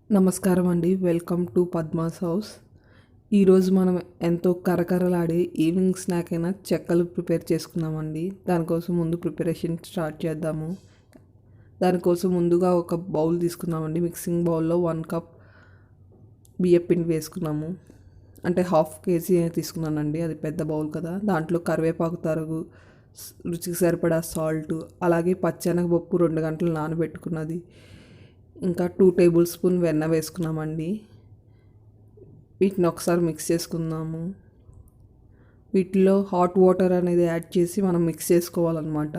నమస్కారం అండి. Welcome to Padma's house. ఈరోజు మనం ఎంతో కరకరలాడే ఈవినింగ్ స్నాక్ అయిన చెక్కలు ప్రిపేర్ చేసుకున్నామండి. దానికోసం ముందు ప్రిపరేషన్ స్టార్ట్ చేద్దాము. దానికోసం ముందుగా ఒక బౌల్ తీసుకున్నామండి. మిక్సింగ్ బౌల్లో 1 కప్ బియ్యపిండి వేసుకున్నాము. అంటే 1/2 kg తీసుకున్నానండి. అది పెద్ద బౌల్ కదా. దాంట్లో కరివేపాకు తరుగు, రుచికి సరిపడా సాల్ట్, అలాగే పచ్చెనగపప్పు 2 గంటలు నానబెట్టుకున్నది, ఇంకా 2 టేబుల్ స్పూన్ వెన్న వేసుకున్నామండి. వీటిని ఒకసారి మిక్స్ చేసుకుందాము. వీటిలో హాట్ వాటర్ అనేది యాడ్ చేసి మనం మిక్స్ చేసుకోవాలన్నమాట.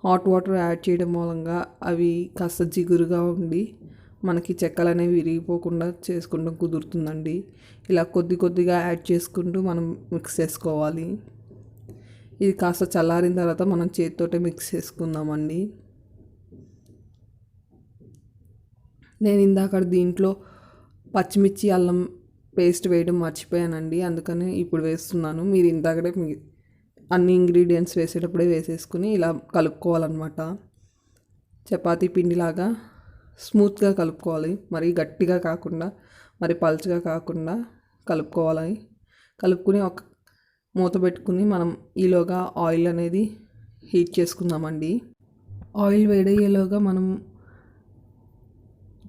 హాట్ వాటర్ యాడ్ చేయడం మూలంగా అవి కాస్త జిగురుగా ఉండి మనకి చెక్కలు అనేవి విరిగిపోకుండా చేసుకుంటాం కుదురుతుందండి. ఇలా కొద్ది కొద్దిగా యాడ్ చేసుకుంటూ మనం మిక్స్ చేసుకోవాలి. ఇది కాస్త చల్లారిన తర్వాత మనం చేతితోటే మిక్స్ చేసుకుందామండి. నేను ఇందాక దీంట్లో పచ్చిమిర్చి అల్లం పేస్ట్ వేయడం మర్చిపోయానండి. అందుకని ఇప్పుడు వేస్తున్నాను. మీరు ఇందాకడే అన్ని ఇంగ్రీడియంట్స్ వేసేటప్పుడే వేసేసుకుని ఇలా కలుపుకోవాలన్నమాట. చపాతీ పిండిలాగా స్మూత్గా కలుపుకోవాలి. మరి గట్టిగా కాకుండా మరి పల్చగా కాకుండా కలుపుకోవాలి. కలుపుకుని ఒక మూత పెట్టుకుని మనం ఈలోగా ఆయిల్ అనేది హీట్ చేసుకుందామండి. ఆయిల్ వేడయ్యేలోగా మనం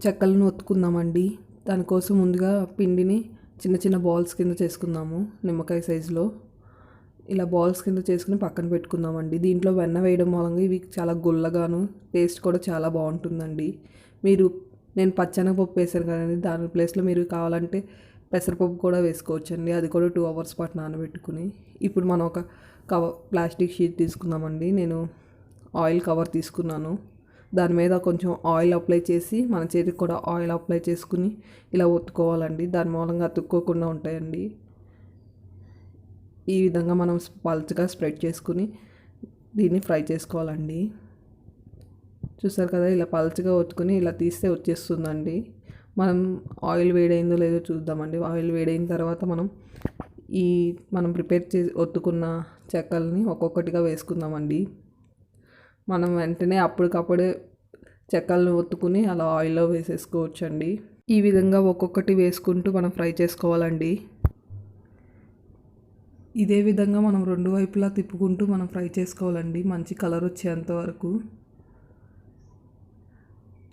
చెక్కలను ఒత్తుకుందామండి. దానికోసం ముందుగా పిండిని చిన్న చిన్న బాల్స్ కింద చేసుకుందాము. నిమ్మకాయ సైజులో ఇలా బాల్స్ కింద చేసుకుని పక్కన పెట్టుకుందామండి. దీంట్లో వెన్న వేయడం మూలంగా ఇవి చాలా గుల్లగాను టేస్ట్ కూడా చాలా బాగుంటుందండి. నేను పచ్చెనగపప్పు వేసాను కదండి, దాని ప్లేస్లో మీరు కావాలంటే పెసరపప్పు కూడా వేసుకోవచ్చండి. అది కూడా 2 hours పాటు నానబెట్టుకుని ఇప్పుడు మనం ఒక ప్లాస్టిక్ షీట్ తీసుకుందామండి. నేను ఆయిల్ కవర్ తీసుకున్నాను. దాని మీద కొంచెం ఆయిల్ అప్లై చేసి మన చేతికి కూడా ఆయిల్ అప్లై చేసుకుని ఇలా ఒత్తుకోవాలండి. దాని మూలంగా అతుక్కోకుండా ఉంటాయండి. ఈ విధంగా మనం పల్చగా స్ప్రెడ్ చేసుకుని దీన్ని ఫ్రై చేసుకోవాలండి. చూసారు కదా, ఇలా పల్చగా ఒత్తుకుని ఇలా తీస్తే వచ్చేస్తుందండి. మనం ఆయిల్ వేడైందో లేదో చూద్దామండి. ఆయిల్ వేడైన తర్వాత మనం ప్రిపేర్ చేసి ఒత్తుకున్న చెక్కల్ని ఒక్కొక్కటిగా వేసుకుందామండి. మనం వెంటనే అప్పటికప్పుడే చెక్కలను ఒత్తుకుని అలా ఆయిల్లో వేసేసుకోవచ్చండి. ఈ విధంగా ఒక్కొక్కటి వేసుకుంటూ మనం ఫ్రై చేసుకోవాలండి. ఇదే విధంగా మనం 2 వైపులా తిప్పుకుంటూ మనం ఫ్రై చేసుకోవాలండి, మంచి కలర్ వచ్చేంత వరకు.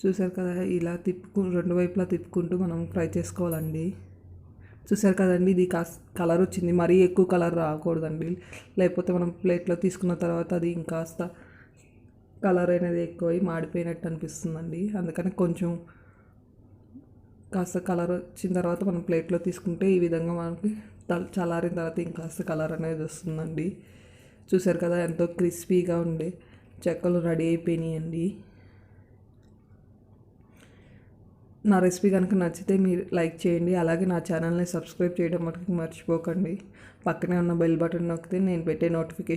చూసారు కదా, ఇలా 2 వైపులా తిప్పుకుంటూ మనం ఫ్రై చేసుకోవాలండి. చూసారు కదండి, ఇది కలర్ వచ్చింది. మరీ ఎక్కువ కలర్ రాకూడదండి, లేకపోతే మనం ప్లేట్లో తీసుకున్న తర్వాత అది ఇంకాస్త కలర్ అనేది ఎక్కువై మాడిపోయినట్టు అనిపిస్తుందండి. అందుకని కొంచెం కాస్త కలర్ వచ్చిన తర్వాత మనం ప్లేట్లో తీసుకుంటే ఈ విధంగా మనకి చల్లారిన తర్వాత ఇంకాస్త కలర్ అనేది వస్తుందండి. చూసారు కదా, ఎంతో క్రిస్పీగా ఉండే చెక్కలు రెడీ అయిపోయినాయండి. నా రెసిపీ కనుక నచ్చితే మీరు లైక్ చేయండి. అలాగే నా ఛానల్ని సబ్స్క్రైబ్ చేయడం మటుకు మర్చిపోకండి. పక్కనే ఉన్న బెల్ బటన్ నొక్కితే నేను పెట్టే నోటిఫికేషన్